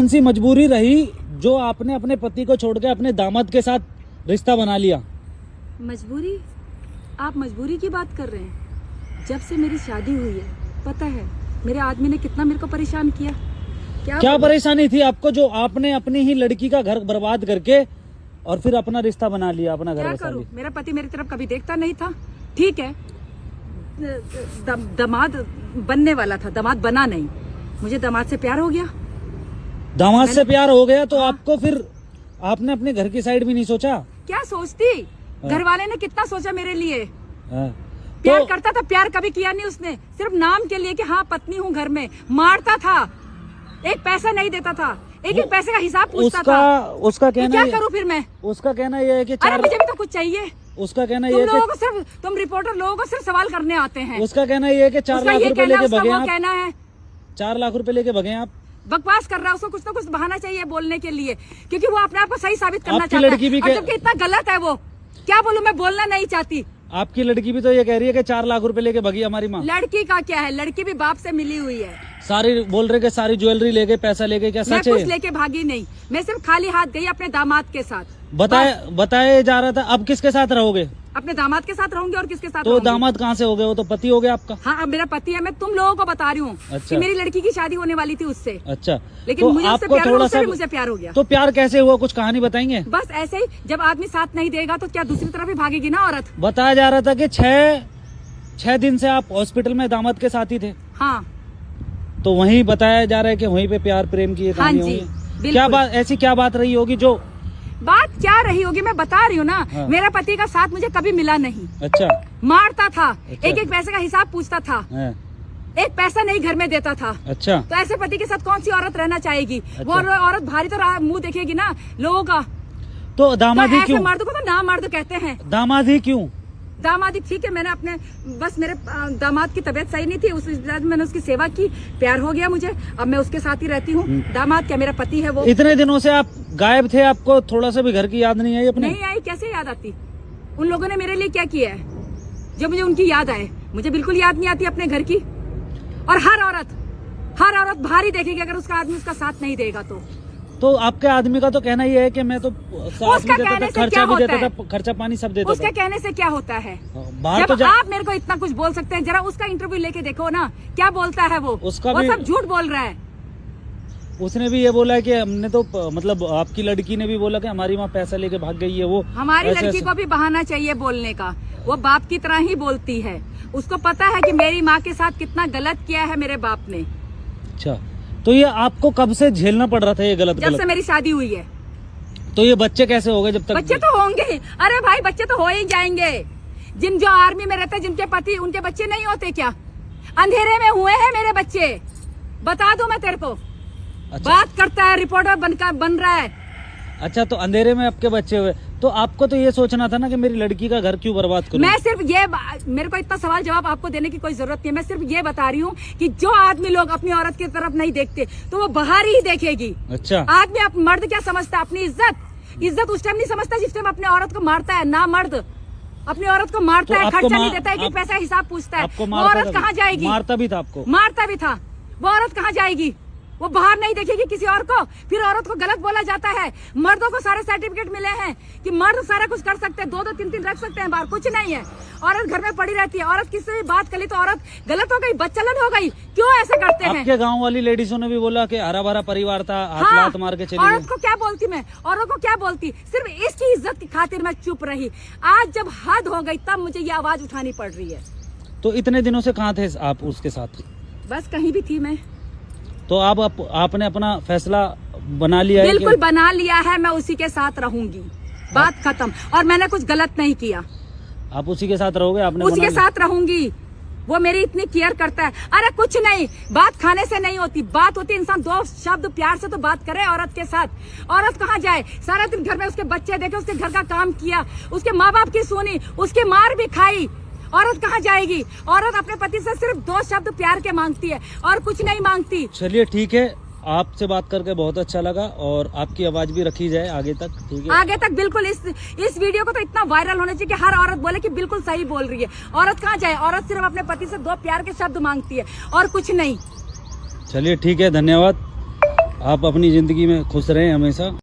सी मजबूरी रही जो आपने अपने पति को छोड़ के अपने दामाद के साथ रिश्ता बना लिया? मजबूरी? आप मजबूरी की बात कर रहे हैं? जब से मेरी शादी हुई है, पता है मेरे आदमी ने कितना मेरे को परेशान किया। क्या परेशानी थी आपको जो आपने अपनी ही लड़की का घर बर्बाद करके और फिर अपना रिश्ता बना लिया, अपना घर बसा लिया? मेरा पति मेरी तरफ कभी देखता नहीं था। ठीक है, दामाद बनने वाला था, दामाद बना नहीं। मुझे दामाद से प्यार हो गया। दामाद से प्यार हो गया तो आपको फिर आपने अपने घर की साइड भी नहीं सोचा? क्या सोचती, घर वाले ने कितना सोचा मेरे लिए। तो प्यार करता था, प्यार कभी किया नहीं उसने, सिर्फ नाम के लिए कि हाँ पत्नी हूँ घर में। मारता था, एक पैसा नहीं देता था, एक पैसे का हिसाब पूछता था। उसका कहना क्या करूँ फिर मैं? उसका कहना यह है कि अरे मुझे भी तो कुछ चाहिए। उसका कहना यह है कि तुम रिपोर्टर लोगों को सिर्फ सवाल करने आते हैं। उसका कहना यह है कि 4 लाख रुपए लेके भगे आप। कहना है 4 लाख रुपए लेके भगे आप। बकवास कर रहा है, उसको कुछ ना कुछ बहाना चाहिए बोलने के लिए, क्योंकि वो अपने आप को सही साबित करना चाहता है। लड़की भी और जबकि इतना गलत है वो। क्या बोलूं, मैं बोलना नहीं चाहती। आपकी लड़की भी तो ये कह रही है कि 4 लाख रुपए लेके भगी हमारी माँ। लड़की का क्या है, लड़की भी बाप से मिली हुई है। सारी बोल रहे कि सारी ज्वेलरी लेके पैसा लेके, क्या सच है? मैं कुछ लेके भागी नहीं, मैं सिर्फ खाली हाथ गई अपने दामाद के साथ। बताया जा रहा था। अब किसके साथ रहोगे? अपने दामाद के साथ रहूंगी। और किसके साथ? तो दामाद कहाँ से हो गए? वो तो पति हो गया आपका। हाँ, अब मेरा पति है। मैं तुम लोगों को बता रही हूँ कि मेरी लड़की की शादी होने वाली थी उससे। अच्छा, लेकिन तो मुझे उससे आपको प्यार थोड़ा सा मुझे प्यार हो गया। तो प्यार कैसे हुआ, कुछ कहानी बताएंगे? बस ऐसे ही, जब आदमी साथ नहीं देगा तो क्या दूसरी तरफ भी भागेगी ना औरत। बताया जा रहा था कि 6 दिन से आप हॉस्पिटल में दामाद के साथ ही थे। हाँ, तो वहीं बताया जा रहा है कि वहीं पे प्यार प्रेम की कहानी होगी। क्या बात, ऐसी क्या बात रही होगी? जो बात क्या रही होगी मैं बता रही हूँ ना। हाँ। मेरा पति का साथ मुझे कभी मिला नहीं। अच्छा। मारता था। अच्छा। एक पैसे का हिसाब पूछता था। हाँ। एक पैसा नहीं घर में देता था। अच्छा। तो ऐसे पति के साथ कौन सी औरत रहना चाहेगी? अच्छा। वो औरत भारी तो मुंह देखेगी ना लोगों का। तो दामादी क्यों? मर्द को तो ना मर्द कहते हैं। दामादी क्यों? दामादी ठीक है, मैंने अपने बस मेरे दामाद की तबीयत सही नहीं थी, उस वजह से मैंने उसकी सेवा की, प्यार हो गया मुझे, अब मैं उसके साथ ही रहती हूँ। दामाद क्या, मेरा पति है वो। इतने दिनों से आप गायब थे, आपको थोड़ा सा भी घर की याद नहीं आई अपने? नहीं आई, कैसे याद आती? उन लोगों ने मेरे लिए क्या किया है जो मुझे उनकी याद आए? मुझे बिल्कुल याद नहीं आती अपने घर की। और हर औरत भारी देखेगी अगर उसका आदमी उसका साथ नहीं देगा तो आपके आदमी का तो कहना ये है कि मैं तो उसका कहने से खर्चा भी देता था, खर्चा पानी सब देता था। उसके कहने से क्या होता है? बाहर जब आप मेरे को इतना कुछ बोल सकते हैं, जरा उसका इंटरव्यू लेके देखो ना, क्या बोलता है वो सब झूठ बोल रहा है। उसने भी ये बोला है कि हमने तो मतलब आपकी लड़की ने भी बोला कि हमारी माँ पैसा लेके भाग गई है। वो हमारी लड़की को भी बहाना चाहिए बोलने का, वो बाप की तरह ही बोलती है। उसको पता है कि मेरी माँ के साथ कितना गलत किया है मेरे बाप ने। अच्छा, तो ये आपको कब से झेलना पड़ रहा था ये गलत? जब से मेरी शादी हुई है। तो ये बच्चे कैसे हो गए? जब तक बच्चे तो होंगे, अरे भाई बच्चे तो हो ही जाएंगे। जो आर्मी में रहते हैं, जिनके पति, उनके बच्चे नहीं होते क्या? अंधेरे में हुए हैं मेरे बच्चे, बता दूं मैं तेरे को। अच्छा। बात करता है, रिपोर्टर बन रहा है। अच्छा, तो अंधेरे में आपके बच्चे हुए, तो आपको तो ये सोचना था ना कि मेरी लड़की का घर क्यों बर्बाद करूं? मैं सिर्फ ये, मेरे को इतना सवाल जवाब आपको देने की कोई जरूरत नहीं है। मैं सिर्फ ये बता रही हूँ कि जो आदमी लोग अपनी औरत की तरफ नहीं देखते तो वो बाहर ही देखेगी। अच्छा। आदमी मर्द क्या समझता है? अपनी इज्जत उस टाइम नहीं समझता जिस टाइम अपने औरत को मारता है। ना मर्द अपनी औरत को मारता है, खर्चा नहीं देता है, पैसा हिसाब पूछता है। वो औरत कहाँ जाएगी? मारता भी था आपको? मारता भी था। वो औरत कहाँ जाएगी? वो बाहर नहीं देखेगी किसी और को। फिर औरत को गलत बोला जाता है। मर्दों को सारे सर्टिफिकेट मिले हैं कि मर्द सारा कुछ कर सकते हैं, 2-2 3-3 रख सकते हैं बाहर, कुछ नहीं है। औरत घर में पड़ी रहती है। औरत किसी से बात कर ली तो औरत गलत हो गई, बच्चलन हो गई। क्यों ऐसे करते हैं? आपके गांव वाली लेडीजों ने भी बोला कि हरा भरा परिवार था, हाथ लात मार के चली गई। औरत को क्या बोलती मैं? औरत को क्या बोलती? सिर्फ इसकी इज्जत की खातिर मैं चुप रही। आज जब हद हो गई तब मुझे ये आवाज उठानी पड़ रही है। तो इतने दिनों से कहाँ थे आप उसके साथ? बस कहीं भी थी मैं। तो आपने अपना फैसला बना लिया है? बिल्कुल बना लिया है, मैं उसी के साथ रहूंगी, बात खत्म। और मैंने कुछ गलत नहीं किया। आप उसी के साथ रहोगे? आपने उसी के साथ रहूंगी। वो मेरी इतनी केयर करता है। अरे कुछ नहीं, बात खाने से नहीं होती, बात होती इंसान 2 शब्द प्यार से तो बात करे औरत के साथ। औरत कहाँ जाए? सारा दिन घर में उसके बच्चे देखे, उसके घर का काम किया, उसके माँ बाप की सुनी, उसकी मार भी खाई। औरत कहाँ जाएगी? औरत अपने पति से सिर्फ 2 शब्द प्यार के मांगती है और कुछ नहीं मांगती। चलिए ठीक है, आपसे बात करके बहुत अच्छा लगा और आपकी आवाज भी रखी जाए आगे तक, ठीक है? आगे तक बिल्कुल। इस वीडियो को तो इतना वायरल होना चाहिए कि हर औरत बोले कि बिल्कुल सही बोल रही है। औरत कहाँ जाए? औरत सिर्फ अपने पति से 2 प्यार के शब्द मांगती है और कुछ नहीं। चलिए ठीक है, धन्यवाद। आप अपनी जिंदगी में खुश रहें हमेशा।